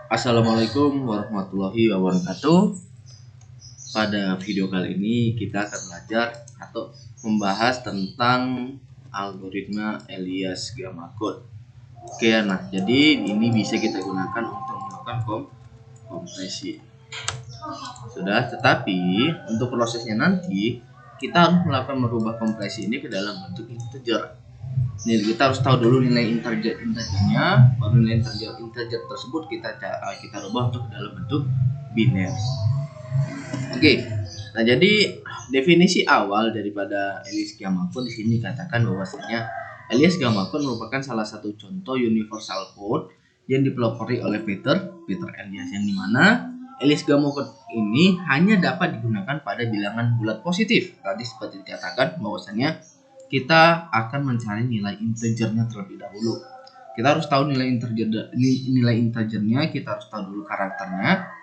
Assalamualaikum warahmatullahi wabarakatuh. Pada video kali ini kita akan belajar atau membahas tentang algoritma Elias-Gamma code. Oke, nah jadi ini bisa kita gunakan untuk melakukan kompresi. Sudah, tetapi untuk prosesnya nanti kita harus melakukan merubah kompresi ini ke dalam bentuk integer. Nih, kita harus tahu dulu nilai integernya, baru nilai integer tersebut kita rubah untuk dalam bentuk biner. Oke. Nah, jadi definisi awal daripada Elias-Gamma code di sini dikatakan bahwasanya Elias-Gamma code merupakan salah satu contoh universal code yang dipelopori oleh Peter Elias, yang dimana Elias-Gamma code ini hanya dapat digunakan pada bilangan bulat positif. Tadi seperti dikatakan bahwasanya kita akan mencari nilai integernya terlebih dahulu. Kita harus tahu nilai integernya, kita harus tahu dulu karakternya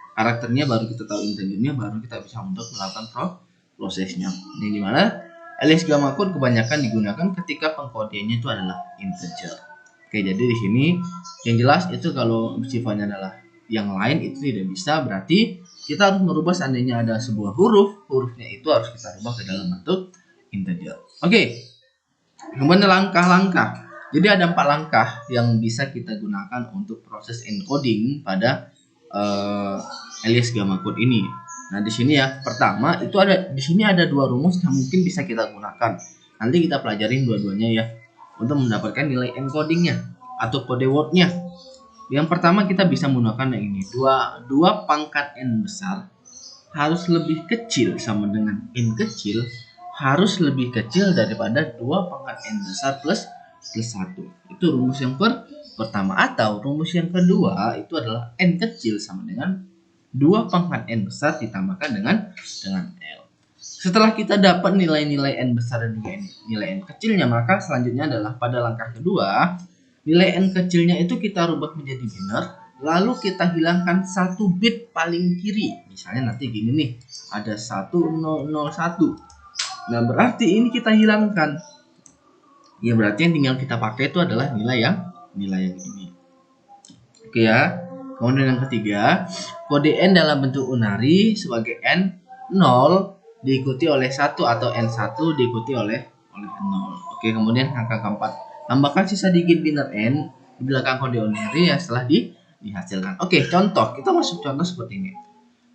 baru kita tahu integernya, baru kita bisa untuk melakukan prosesnya. Yang dimana Elias-Gamma code kebanyakan digunakan ketika pengkodeannya itu adalah integer. Oke, jadi di sini yang jelas itu kalau sifatnya adalah yang lain itu tidak bisa, berarti kita harus merubah seandainya ada sebuah hurufnya itu harus kita rubah ke dalam bentuk integer. Oke. Kemudian langkah-langkah. Jadi ada 4 langkah yang bisa kita gunakan untuk proses encoding pada Elias-Gamma code ini. Nah, di sini ya, pertama itu di sini ada 2 rumus yang mungkin bisa kita gunakan. Nanti kita pelajarin dua-duanya ya untuk mendapatkan nilai encodingnya atau kode wordnya. Yang pertama kita bisa menggunakan yang ini. 2 pangkat n besar harus lebih kecil sama dengan n kecil harus lebih kecil daripada 2 pangkat n besar plus 1. Itu rumus yang pertama. Atau rumus yang kedua itu adalah n kecil sama dengan 2 pangkat n besar ditambahkan dengan L. Setelah kita dapat nilai-nilai n besar dan nilai n kecilnya, maka selanjutnya adalah pada langkah kedua, nilai n kecilnya itu kita rubah menjadi biner, lalu kita hilangkan 1 bit paling kiri. Misalnya nanti gini nih, ada 1001. Nah, berarti ini kita hilangkan. Ya, berarti yang tinggal kita pakai itu adalah nilai yang ini. Oke ya. Kemudian yang ketiga, kode n dalam bentuk unary sebagai n0 diikuti oleh 1 atau n1 diikuti oleh 0. Oke, kemudian angka keempat, tambahkan sisa digit biner n di belakang kode unary yang setelah dihasilkan. Oke, contoh. Kita masuk contoh seperti ini.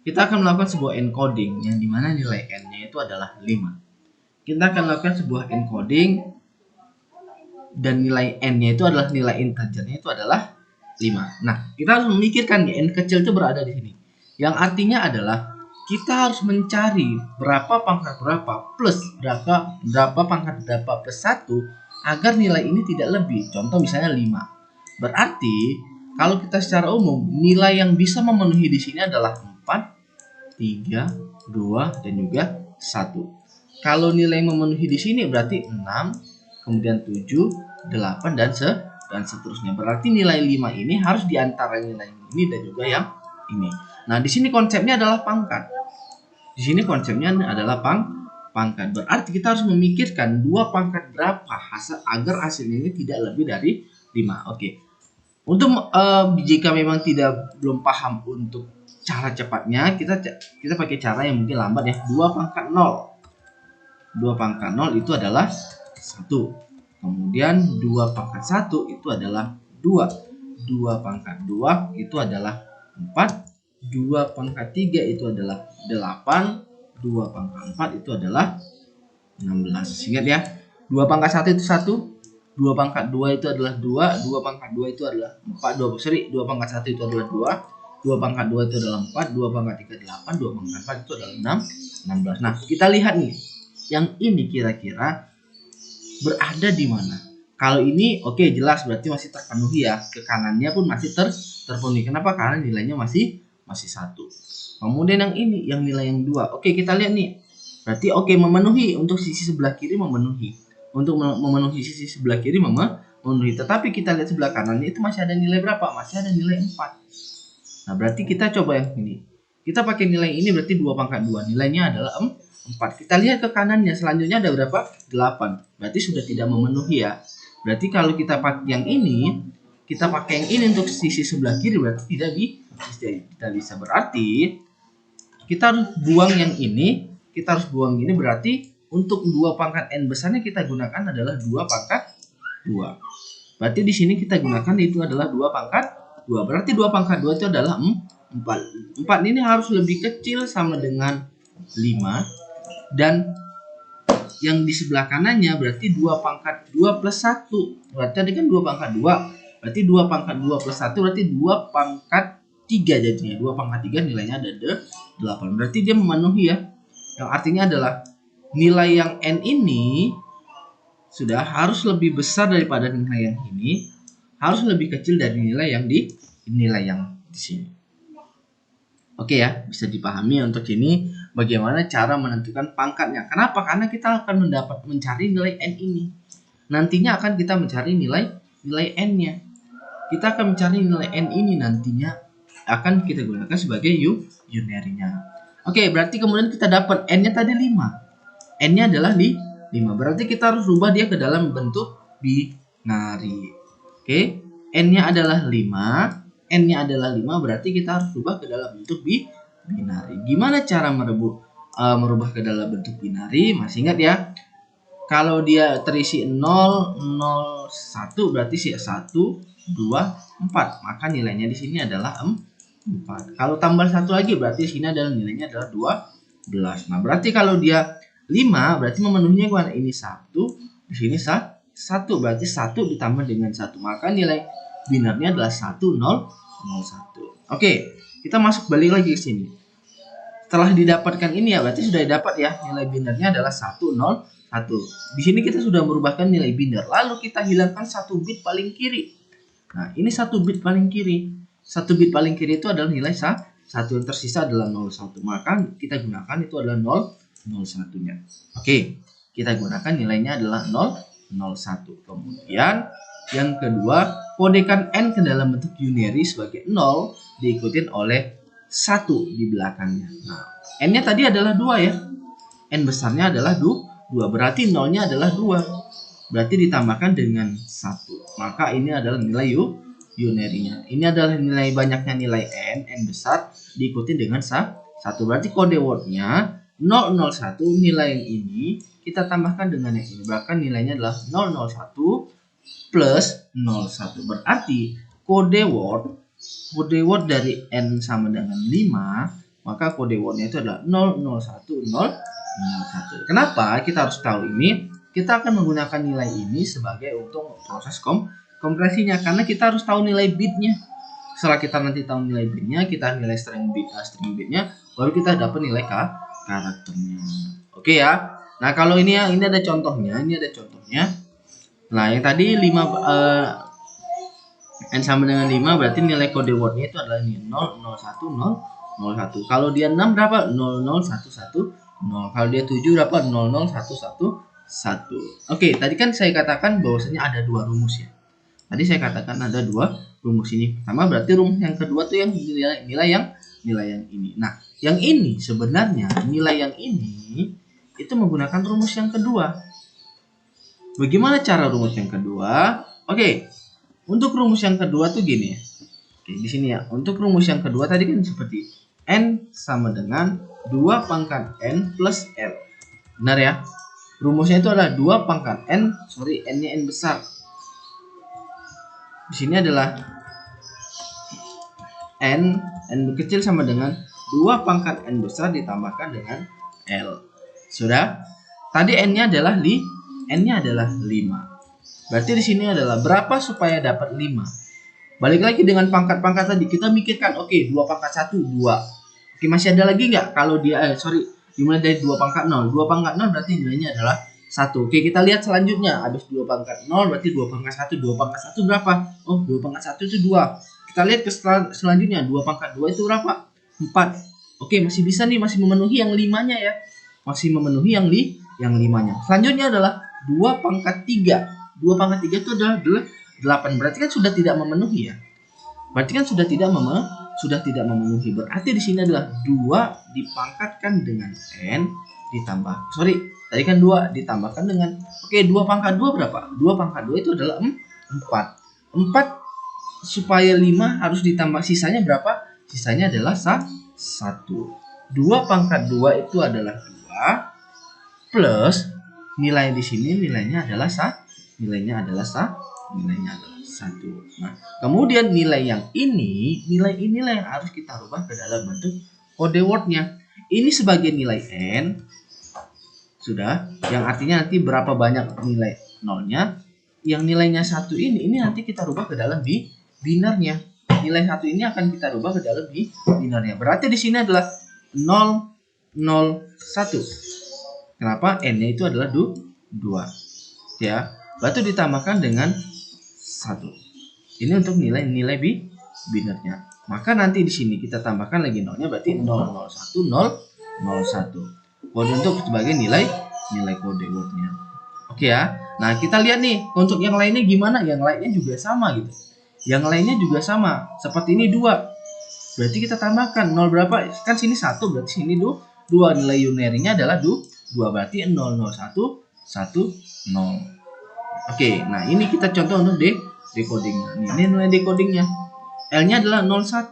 Kita akan melakukan sebuah encoding yang dimana nilai n-nya itu adalah 5. Kita akan lakukan sebuah encoding dan nilai n-nya itu adalah nilai integernya itu adalah 5. Nah, kita harus memikirkan n kecil itu berada di sini. Yang artinya adalah kita harus mencari berapa pangkat berapa plus berapa pangkat berapa plus 1 agar nilai ini tidak lebih. Contoh misalnya 5. Berarti kalau kita secara umum nilai yang bisa memenuhi di sini adalah 4, 3, 2 dan juga 1. Kalau nilai memenuhi di sini berarti 6, kemudian 7, 8 dan seterusnya. Berarti nilai 5 ini harus di antara nilai ini dan juga yang ini. Nah, di sini konsepnya adalah pangkat. Di sini konsepnya adalah pangkat. Berarti kita harus memikirkan 2 pangkat berapa agar hasilnya ini tidak lebih dari 5. Oke. Untuk jika memang belum paham untuk cara cepatnya, kita pakai cara yang mungkin lambat ya. 2 pangkat 0. 2 pangkat 0 itu adalah 1. Kemudian 2 pangkat 1 itu adalah 2. 2 pangkat 2 itu adalah 4. 2 pangkat 3 itu adalah 8. 2 pangkat 4 itu adalah 16. Ingat ya. 2 pangkat 1 itu 1. 2 pangkat 2 itu adalah 2. 2 pangkat 2 itu adalah 4. 2 pangkat 1 itu adalah 2. 2 pangkat 2 itu adalah 4. 2 pangkat 3 8. 2 pangkat 4 itu adalah 16. Nah, kita lihat nih. Yang ini kira-kira berada di mana? Kalau ini oke, jelas berarti masih terpenuhi ya. Ke kanannya pun masih terpenuhi. Kenapa? Karena nilainya masih 1. Kemudian yang ini, yang nilai yang 2. Oke, kita lihat nih. Berarti oke, memenuhi untuk sisi sebelah kiri memenuhi. Untuk memenuhi sisi sebelah kiri memenuhi. Tetapi kita lihat sebelah kanannya itu masih ada nilai berapa? Masih ada nilai 4. Nah, berarti kita coba yang ini. Kita pakai nilai ini berarti 2 pangkat 2. Nilainya adalah 4. Kita lihat ke kanannya, selanjutnya ada berapa? 8. Berarti sudah tidak memenuhi ya. Berarti kalau kita pakai yang ini, kita pakai yang ini untuk sisi sebelah kiri, berarti tidak bisa. Berarti kita harus buang yang ini, berarti untuk 2 pangkat n besarnya kita gunakan adalah 2 pangkat 2. Berarti di sini kita gunakan itu adalah 2 pangkat 2. Berarti 2 pangkat 2 itu adalah 4. 4 ini harus lebih kecil sama dengan 5, dan yang di sebelah kanannya berarti 2 pangkat 2 plus 1. Berarti tadi kan 2 pangkat 2. Berarti 2 pangkat 2 plus 1 berarti 2 pangkat 3 jadinya. 2 pangkat 3 nilainya ada 8. Berarti dia memenuhi ya. Yang artinya adalah nilai yang n ini sudah harus lebih besar daripada nilai yang ini, harus lebih kecil dari nilai yang di sini. Oke ya, bisa dipahami untuk ini bagaimana cara menentukan pangkatnya. Kenapa? Karena kita akan mencari nilai n ini. Nantinya akan kita mencari nilai n-nya. Kita akan mencari nilai n ini, nantinya akan kita gunakan sebagai unary-nya. Oke, berarti kemudian kita dapat n-nya tadi 5. N-nya adalah 5. Berarti kita harus rubah dia ke dalam bentuk binary. Oke, n-nya adalah 5. N-nya adalah 5, berarti kita harus rubah ke dalam bentuk binary. Gimana cara merubah ke dalam bentuk binary? Masih ingat ya? Kalau dia terisi 0, 0, 1, berarti 1, 2, 4. Maka nilainya di sini adalah 4. Kalau tambah 1 lagi, berarti di sini adalah nilainya adalah 12. Nah, berarti kalau dia 5, berarti memenuhinya gimana? Ini 1, di sini 1, berarti 1 ditambah dengan 1. Maka nilai binarnya adalah 1, 0, 0, 1. Oke, kita masuk balik lagi ke sini. Setelah didapatkan ini ya, berarti sudah dapat ya nilai binarnya adalah 1, 0, 1. Di sini kita sudah merubahkan nilai binar. Lalu kita hilangkan 1 bit paling kiri. Nah, ini 1 bit paling kiri. 1 bit paling kiri itu adalah nilai 1, yang tersisa adalah 0, 1. Maka kita gunakan itu adalah 0, 0, 1-nya. Oke, kita gunakan nilainya adalah 0, 0, 1. Kemudian yang kedua, kodekan n ke dalam bentuk unary sebagai 0 diikutin oleh 1 di belakangnya. Nah, n-nya tadi adalah 2 ya. N besarnya adalah 2. Berarti 0-nya adalah 2. Berarti ditambahkan dengan 1. Maka ini adalah nilai unary-nya. Ini adalah nilai banyaknya nilai n besar diikuti dengan 1. Berarti kode word-nya 001, nilai yang ini kita tambahkan dengan yang ini. Bahkan nilainya adalah 001 plus 01. Berarti kode word dari n sama dengan 5, maka kode wordnya itu adalah 001. Kenapa kita harus tahu ini? Kita akan menggunakan nilai ini sebagai untuk proses kompresinya, karena kita harus tahu nilai bitnya. Setelah kita nanti tahu nilai bitnya, kita nilai string bitnya, baru kita dapat nilai karakternya. Oke ya. Nah, kalau ini ya, ini ada contohnya. Nah, yang tadi 5 n sama dengan 5, berarti nilai kode wordnya itu adalah 001. Kalau dia 6 berapa? 00110. Kalau dia 7 berapa? 00111. Oke, tadi kan saya katakan bahwasanya ada 2 rumus ya. Tadi saya katakan ada 2 rumus ini. Pertama berarti rumus yang kedua tuh yang nilai yang ini. Nah, yang ini sebenarnya nilai yang ini itu menggunakan rumus yang kedua. Bagaimana cara rumus yang kedua? Oke, untuk rumus yang kedua tuh gini ya. Oke, di sini ya. Untuk rumus yang kedua tadi kan seperti n sama dengan 2 pangkat n plus l. Benar ya? Rumusnya itu adalah 2 pangkat n, n-nya n besar. Di sini adalah n kecil sama dengan 2 pangkat n besar ditambahkan dengan l. Sudah? Tadi n-nya adalah 5. Berarti di sini adalah berapa supaya dapat 5? Balik lagi dengan pangkat-pangkat tadi, kita mikirkan, oke, 2 pangkat 1, 2. Oke, masih ada lagi nggak? Kalau dia, dimulai dari 2 pangkat 0. 2 pangkat 0 berarti nilainya adalah 1. Oke, kita lihat selanjutnya. Habis 2 pangkat 0 berarti 2 pangkat 1. 2 pangkat 1 berapa? Oh, 2 pangkat 1 itu 2. Kita lihat ke selanjutnya. 2 pangkat 2 itu berapa? 4. Oke, masih bisa nih, masih memenuhi yang 5-nya ya. Masih memenuhi yang 5-nya. Selanjutnya adalah 2 pangkat 3. 2 pangkat 3 itu adalah 8. Berarti kan sudah tidak memenuhi ya. Berarti kan sudah tidak memenuhi. Berarti di sini adalah 2 dipangkatkan dengan n ditambah. Tadi kan 2 ditambahkan dengan 2 pangkat 2 berapa? 2 pangkat 2 itu adalah 4. 4 supaya 5 harus ditambah sisanya berapa? Sisanya adalah 1. 2 pangkat 2 itu adalah 2 plus nilai di sini nilainya adalah 1. Nilainya adalah 1. Nah, kemudian nilai inilah yang harus kita rubah ke dalam bentuk kode word-nya. Ini sebagai nilai n, sudah, yang artinya nanti berapa banyak nilai nolnya. Yang nilainya 1 ini nanti kita rubah ke dalam binernya. Nilai 1 ini akan kita rubah ke dalam binernya. Berarti di sini adalah 0, 0, 1. Kenapa? N-nya itu adalah 2. Ya, berarti ditambahkan dengan 1. Ini untuk nilai binernya. Maka nanti di sini kita tambahkan lagi nolnya, berarti 0, 0, 1, 0, 0, 1. Kode untuk sebagai nilai kode wordnya. Oke ya. Nah, kita lihat nih untuk yang lainnya gimana. Yang lainnya juga sama gitu. Yang lainnya juga sama. Seperti ini 2. Berarti kita tambahkan 0 berapa? Kan sini 1, berarti sini 2. Nilai unary-nya adalah 2. Berarti 0, 0, 1, 1, 0. Oke, nah ini kita contoh untuk decodingnya. Ini nilai decodingnya. L-nya adalah 01.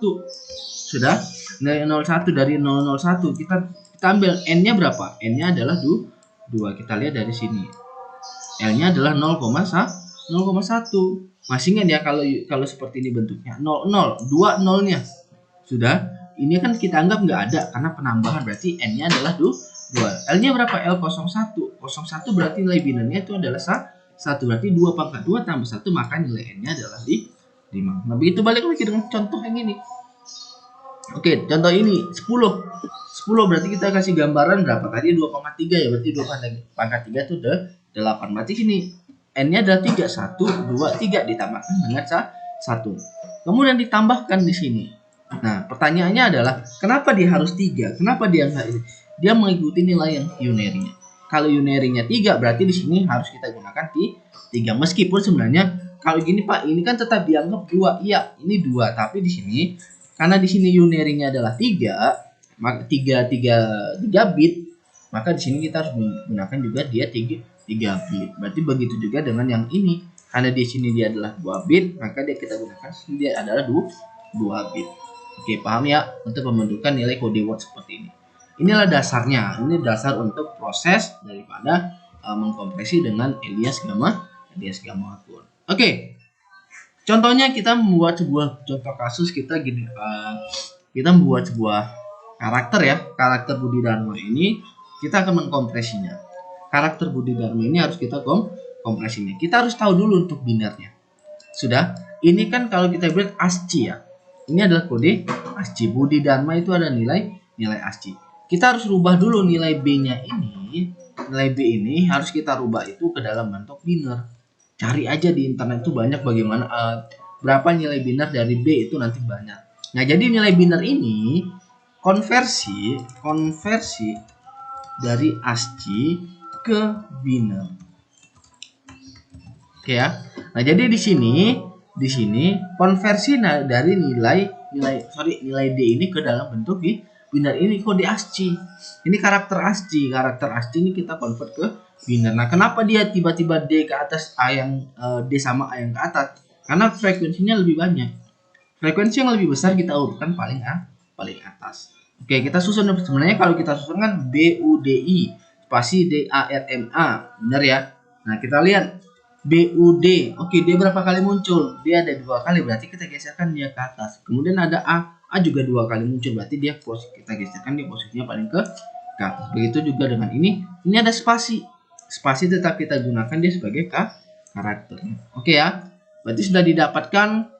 Sudah? Nilai 01 dari 001 kita ambil N-nya berapa? N-nya adalah 2. Kita lihat dari sini. L-nya adalah 0,1. Masih ingat ya kalau seperti ini bentuknya 00, 2 nolnya. Sudah? Ini kan kita anggap nggak ada karena penambahan, berarti N-nya adalah 2. L-nya berapa? L01. 01 berarti nilai binernya itu adalah 1. Berarti 2 pangkat 2 tambah 1, maka nilai N-nya adalah 5. Nah, begitu balik lagi dengan contoh yang ini. Oke, contoh ini 10 berarti kita kasih gambaran berapa tadi? 2,3 ya, berarti 2 pangkat 3 itu udah 8. Berarti sini N-nya adalah 3, 1, 2, 3 ditambahkan dengan 1. Kemudian ditambahkan di sini. Nah, pertanyaannya adalah kenapa dia harus 3? Kenapa dia enggak ini? Dia mengikuti nilai yang unary-nya. Kalau unary-nya 3, berarti di sini harus kita gunakan 3. Meskipun sebenarnya kalau gini Pak, ini kan tetap dianggap 2. Iya, ini 2, tapi di sini karena di sini unary-nya adalah 3, maka 3 bit, maka di sini kita harus menggunakan juga dia 3 bit. Berarti begitu juga dengan yang ini. Karena di sini dia adalah 2 bit, maka kita gunakan dia adalah 2 bit. Oke, paham ya untuk pembentukan nilai kode word seperti ini. Inilah dasarnya. Ini dasar untuk proses daripada mengkompresi dengan alias gamma output. Oke. Contohnya kita membuat sebuah contoh kasus kita gini, kita membuat sebuah karakter ya, karakter Budi Dharma ini kita akan mengkompresinya. Karakter Budi Dharma ini harus kita kompresinya. Kita harus tahu dulu untuk binernya. Sudah? Ini kan kalau kita buat ASCII ya. Ini adalah kode ASCII. Budi Dharma itu ada nilai ASCII. Kita harus rubah dulu nilai B-nya ini. Nilai B ini harus kita rubah itu ke dalam bentuk biner. Cari aja di internet itu banyak bagaimana berapa nilai biner dari B itu nanti banyak. Nah, jadi nilai biner ini konversi dari ASCII ke biner. Oke ya. Nah, jadi di sini konversi dari nilai D ini ke dalam bentuk biner. Ini kode ASCII. Ini karakter ASCII. Karakter ASCII ini kita convert ke biner. Nah, kenapa dia tiba-tiba D ke atas D sama A yang ke atas? Karena frekuensinya lebih banyak. Frekuensi yang lebih besar kita urutkan paling atas. Oke, kita susun. Sebenarnya kalau kita susun kan BUDI spasi DARMA. Benar ya? Nah, kita lihat BUD. Oke, D berapa kali muncul? D ada 2 kali, berarti kita geserkan dia ke atas. Kemudian ada A juga 2 kali muncul, berarti dia kita geserkan dia posisinya paling ke atas. Begitu juga dengan ini ada spasi. Spasi tetap kita gunakan dia sebagai karakter. Oke ya. Berarti sudah didapatkan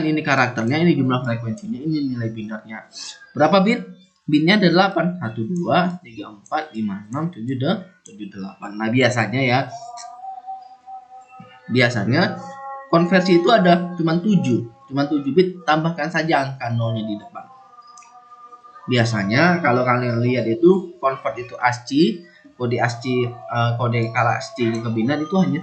ini karakternya, ini jumlah frekuensinya, ini nilai binernya. Berapa bit? Bitnya ada 8. 1 2 3 4 5 6 7 8. Nah, biasanya konversi itu ada cuma 7 bit, tambahkan saja angka nolnya di depan. Biasanya kalau kalian lihat itu convert itu ASCII, kode ASCII, kode kala ASCII ke biner itu hanya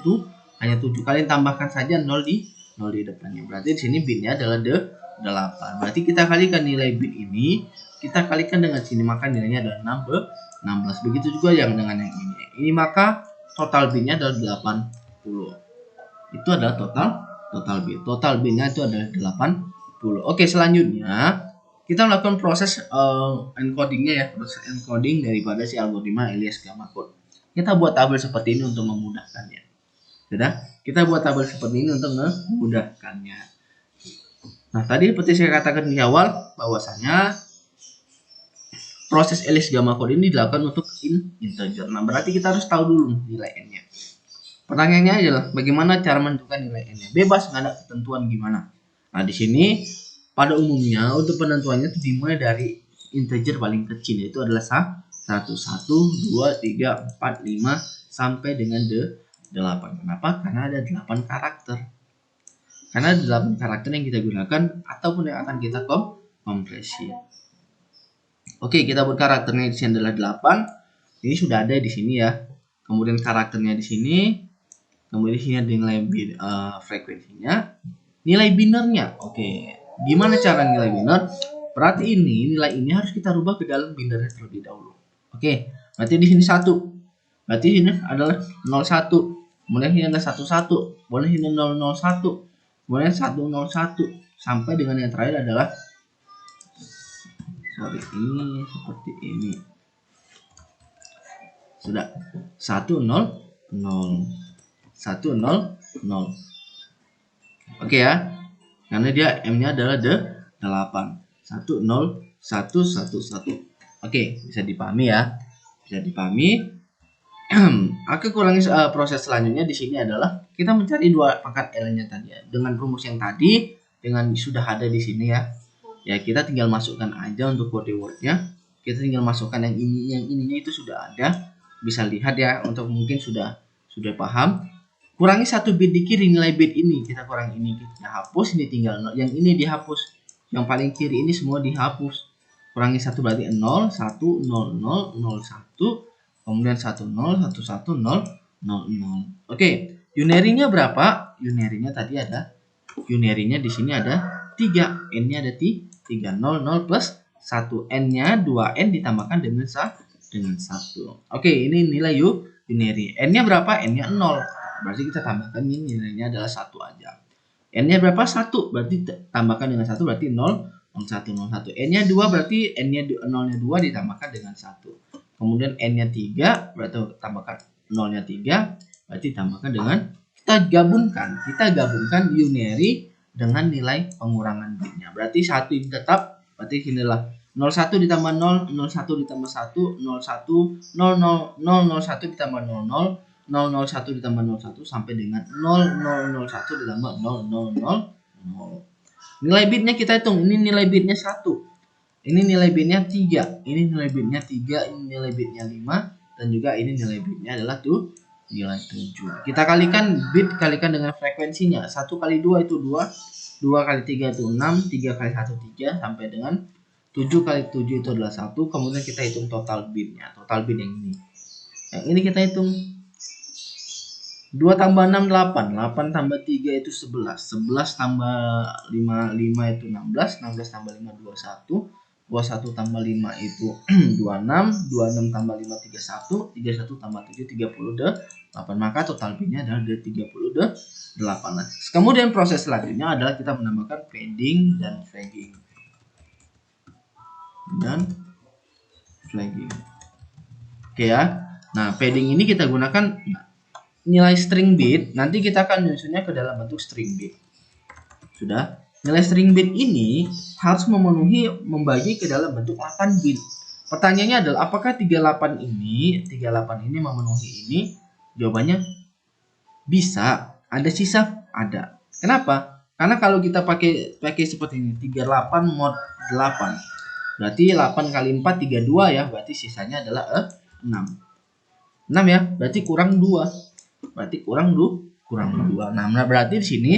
7. Kalian tambahkan saja 0 di depannya. Berarti di sini bitnya adalah 8. Berarti kita kalikan nilai bit ini, kita kalikan dengan sini, maka nilainya adalah 16. Begitu juga yang dengan yang ini. Ini maka total bitnya adalah 80. Itu adalah total Total bitnya itu adalah 80. Oke, selanjutnya kita melakukan proses encodingnya ya, proses encoding daripada si algoritma Elias Gamma code. Kita buat tabel seperti ini untuk memudahkannya. Sudah, kita buat tabel seperti ini untuk memudahkannya. Nah, tadi seperti saya katakan di awal bahwasanya proses Elias Gamma code ini dilakukan untuk integer. Nah, berarti kita harus tahu dulu nilai n-nya. Pertanyaannya adalah bagaimana cara menentukan nilai n-nya? Bebas, nggak ada ketentuan gimana. Nah, di sini pada umumnya untuk penentuannya itu dimulai dari integer paling kecil, yaitu adalah 1, 2, 3, 4, 5 sampai dengan 8. Kenapa? Karena ada 8 karakter. Karena ada 8 karakter yang kita gunakan ataupun yang akan kita kompresi. Oke, kita buat karakternya di sini adalah 8. Ini sudah ada di sini ya. Kemudian karakternya di sini. Kemudian di sini ada nilai frekuensinya. Nilai binernya. Oke. Gimana cara nilai biner? Berarti nilai ini harus kita rubah ke dalam binernya terlebih dahulu. Oke. Berarti di sini 1. Berarti ini adalah 01. Kemudian ini ada 11. Kemudian ini 001. Kemudian 101 sampai dengan yang terakhir adalah ini seperti ini. Sudah 100 100. Oke ya. Karena dia M-nya adalah 8. 10111. Oke, bisa dipahami ya. Bisa dipahami. Aku kurangi proses selanjutnya di sini adalah kita mencari dua pangkat L-nya tadi ya. Dengan rumus yang tadi dengan sudah ada di sini ya. Ya, kita tinggal masukkan aja untuk kode word-nya. Kita tinggal masukkan yang ininya itu sudah ada. Bisa lihat ya, untuk mungkin sudah paham. Kurangi 1 bit di kiri nilai bit ini. Kita kurangi ini, kita hapus, ini tinggal 0. Yang ini dihapus. Yang paling kiri ini semua dihapus. Kurangi 1 berarti 0, 1, 0, 0, 0, 1. Kemudian 1, 0, 1, 1, 0, 0, 0. Oke, unary-nya berapa? Unary-nya tadi ada. Unary-nya di sini ada 3. N-nya ada 3, 0, 0 plus 1. N-nya 2N ditambahkan dengan 1. Oke, ini nilai unary. N-nya berapa? N-nya 0. Berarti kita tambahkan ini nilainya adalah 1 aja. N-nya berapa? 1. Berarti tambahkan dengan 1 berarti 0, 1, 01. N-nya 2 berarti N-nya 0-nya 2 ditambahkan dengan 1. Kemudian N-nya 3 berarti tambahkan 0-nya 3 berarti tambahkan dengan kita gabungkan unary dengan nilai pengurangan bitnya. Berarti 1 ini tetap, berarti inilah 01 ditambah 0, 01 ditambah 1, 01, 00, 001 ditambah 00, 001 ditambah 01 sampai dengan 0001 ditambah 0000. Nilai bitnya kita hitung. Ini nilai bitnya 1. Ini nilai bitnya 3. Ini nilai bitnya 3, ini nilai bitnya 5 dan juga ini nilai bitnya adalah nilai 7. Kita kalikan bit dengan frekuensinya. 1 kali 2 itu 2. 2 kali 3 itu 6, 3 kali 1 3 sampai dengan 7 kali 7 itu adalah 1. Kemudian kita hitung total bitnya. Total bit yang ini. Yang ini kita hitung 2 tambah 6 8, 8 tambah 3 itu 11, 11 tambah 5 itu 16, 16 tambah 5 21, 21 tambah 5 itu 26, 26 tambah 5 31, 31 tambah 7 38. Maka total bitnya adalah 38. Kemudian proses selanjutnya adalah kita menambahkan padding dan flagging. Oke ya. Nah, padding ini kita gunakan nilai string bit, nanti kita akan menyusunnya ke dalam bentuk string bit. Sudah, nilai string bit ini harus membagi ke dalam bentuk 8 bit. Pertanyaannya adalah apakah 38 ini memenuhi ini? Jawabannya bisa, ada sisa, ada. Kenapa? Karena kalau kita pakai seperti ini, 38 mod 8. Berarti 8 kali 4 32 ya, berarti sisanya adalah 6. 6 ya, berarti kurang 2. Nah, berarti di sini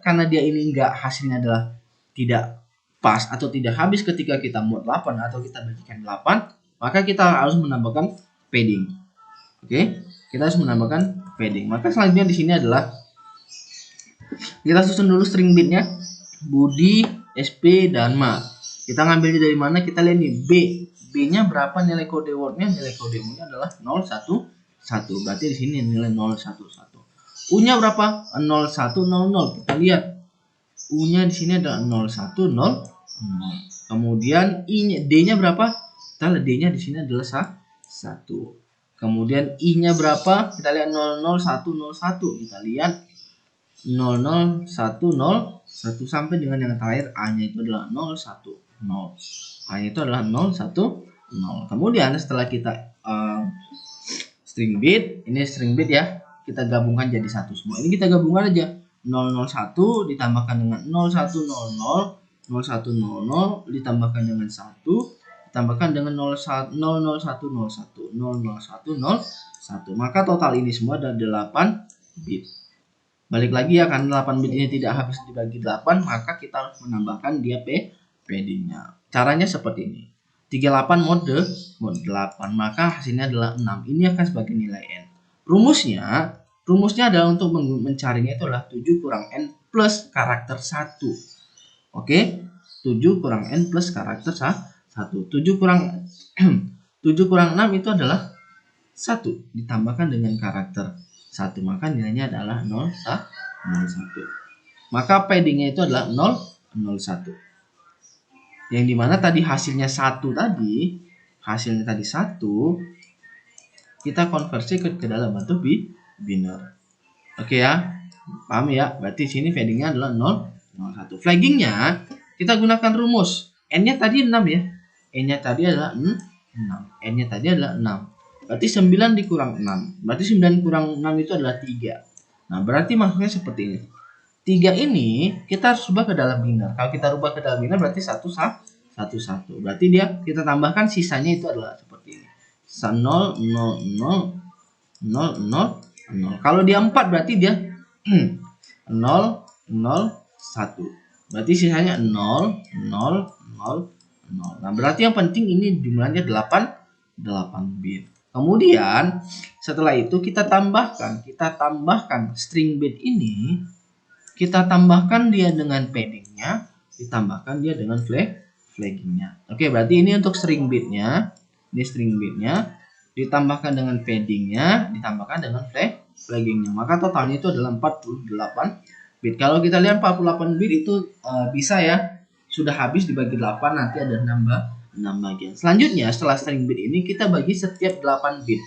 karena dia ini hasilnya adalah tidak pas atau tidak habis ketika kita mod 8 atau kita bagikan 8, maka kita harus menambahkan padding. Oke, kita harus menambahkan padding. Maka selanjutnya di sini adalah kita susun dulu string bitnya, Budi, SP, dan Ma. Kita ngambilnya dari mana? Kita lihat nih, B-nya berapa nilai kode wordnya? Nilai kode wordnya adalah 011. Berarti di sini nilai 011. U-nya berapa? 0100. Kita lihat. U-nya di sini adalah 0100. Kemudian D-nya berapa? Kita lihat D-nya di sini adalah 1. Kemudian I-nya berapa? Kita lihat 00101. Kita lihat 00101 sampai dengan yang terakhir A-nya itu adalah 010. A-nya itu adalah 010. Kemudian setelah kita string bit, ini string bit ya, kita gabungkan jadi satu semua. Ini kita gabungkan aja. 001 ditambahkan dengan 0100, 0100 ditambahkan dengan 1, ditambahkan dengan 00101, 00101. Maka total ini semua ada 8 bit. Balik lagi ya, karena 8 bit ini tidak habis dibagi 8, maka kita harus menambahkan dia padding-nya. Caranya seperti ini. 38 mode 8, maka hasilnya adalah 6. Ini akan sebagai nilai n. Rumusnya adalah untuk mencarinya itu adalah 7 kurang n plus karakter 1. Oke, 7 kurang n plus karakter 1. 7 kurang 7 kurang 6 itu adalah 1 ditambahkan dengan karakter 1, maka nilainya adalah 0, 1. Maka paddingnya itu adalah 001. Yang dimana tadi hasilnya 1 tadi, hasilnya tadi 1, kita konversi ke dalam bentuk biner. Oke ya, paham ya? Berarti sini paddingnya adalah 001. Flaggingnya kita gunakan rumus. N-nya tadi 6 ya. N-nya tadi adalah 6. N-nya tadi adalah 6. Berarti 9 dikurang 6. Berarti 9 kurang 6 itu adalah 3. Nah, berarti maksudnya seperti ini. 3 ini kita harus rubah ke dalam biner. Kalau kita rubah ke dalam biner berarti 1. Berarti dia kita tambahkan sisanya itu adalah seperti ini. 0, 0, 0, 0, 0. Kalau dia 4 berarti dia 0, 0, 1. Berarti sisanya 0, 0, 0, 0. Nah, berarti yang penting ini jumlahnya 8 bit. Kemudian setelah itu kita tambahkan string bit ini, kita tambahkan dia dengan paddingnya, ditambahkan dia dengan flaggingnya. Oke, berarti ini untuk string bitnya, ini string bitnya ditambahkan dengan paddingnya, ditambahkan dengan flaggingnya. Maka totalnya itu adalah 48 bit. Kalau kita lihat 48 bit itu bisa ya, sudah habis dibagi 8, nanti ada 6 bagian. Selanjutnya setelah string bit ini kita bagi setiap 8 bit.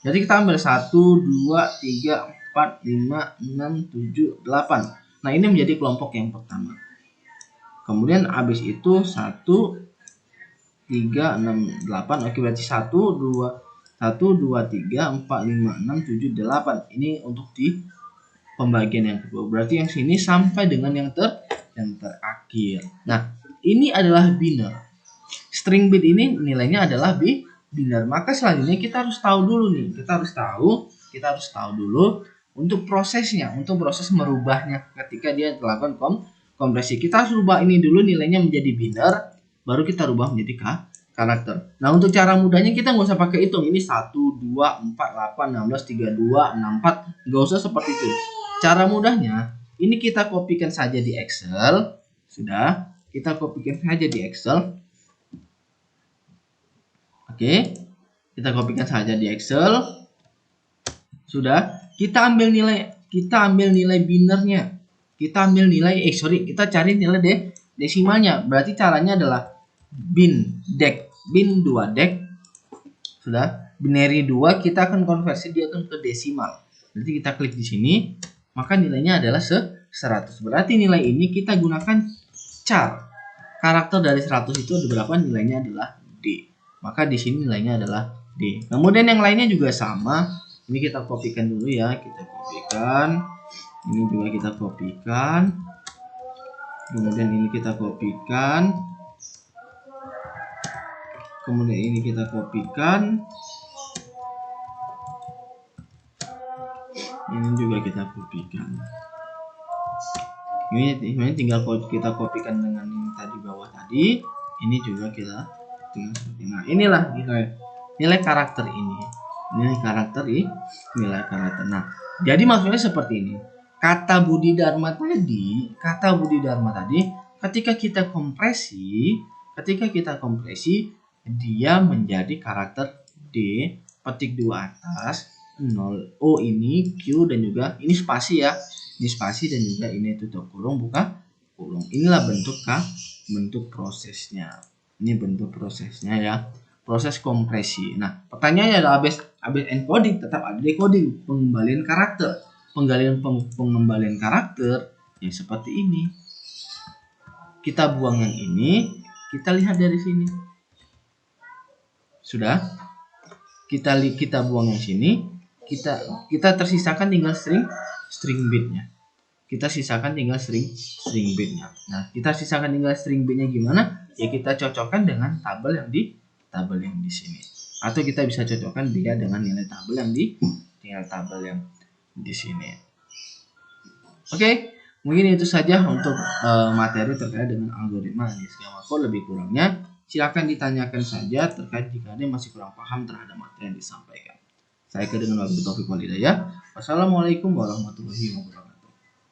Jadi kita ambil 1, 2, 3, 4, 5, 6, 7, 8. Nah, ini menjadi kelompok yang pertama. Kemudian habis itu 1, 3, 6, 8. Oke, berarti 1, 2, 3, 4, 5, 6, 7, 8. Ini untuk di pembagian yang kedua. Berarti yang sini sampai dengan yang terakhir. Nah, ini adalah biner. String bit ini nilainya adalah biner. Maka selanjutnya kita harus tahu dulu nih. Kita harus tahu dulu untuk prosesnya, untuk proses merubahnya ketika dia melakukan kompresi. Kita harus rubah ini dulu nilainya menjadi biner, baru kita rubah menjadi karakter. Nah, untuk cara mudahnya kita nggak usah pakai hitung. Ini 1, 2, 4, 8, 16, 32, 64. Nggak usah seperti itu. Cara mudahnya, ini kita kopikan saja di Excel. Sudah, kita kopikan saja di Excel. Oke, kita kopikan saja di Excel. Sudah, kita ambil nilai binernya. Kita cari nilai desimalnya. Berarti caranya adalah bin 2 dek. Sudah, binary 2 kita akan konversi dia akan ke desimal. Nanti kita klik di sini, maka nilainya adalah 100. Berarti nilai ini kita gunakan char. Karakter dari 100 itu ada berapa? Nilainya adalah D. Maka di sini nilainya adalah D. Kemudian yang lainnya juga sama. Ini kita kopikan dulu ya, kita kopikan. Ini juga kita kopikan. Kemudian ini kita kopikan. Kemudian ini kita kopikan. Ini juga kita kopikan. Ini tinggal kita kopikan dengan yang tadi bawah tadi. Ini juga kita tinggal seperti. Nah, inilah nilai karakter ini. Nilai karakter. Nah, jadi maksudnya seperti ini. Kata Budi Dharma tadi, ketika kita kompresi, dia menjadi karakter D, petik 2 atas, 0. Oh, ini Q dan juga ini spasi ya. Ini spasi dan juga ini tutup kurung buka kurung. Inilah bentuk prosesnya. Ini bentuk prosesnya ya. Proses kompresi. Nah, pertanyaannya adalah habis encoding tetap ada decoding, pengembalian karakter. Pengembalian karakter yang seperti ini. Kita buang yang ini, kita lihat dari sini. Sudah? Kita buang yang sini, kita tersisakan tinggal string bitnya. Kita sisakan tinggal string bitnya. Nah, kita sisakan tinggal string bitnya gimana? Ya kita cocokkan dengan tabel yang di sini. Atau kita bisa cocokkan dia dengan nilai tabel yang di sini. Oke, mungkin itu saja untuk materi terkait dengan algoritma di skema code. Lebih kurangnya silakan ditanyakan saja terkait jika ada yang masih kurang paham terhadap materi yang disampaikan. Saya dengan Wabillahi Taufiq wal Hidayah. Wassalamualaikum warahmatullahi wabarakatuh.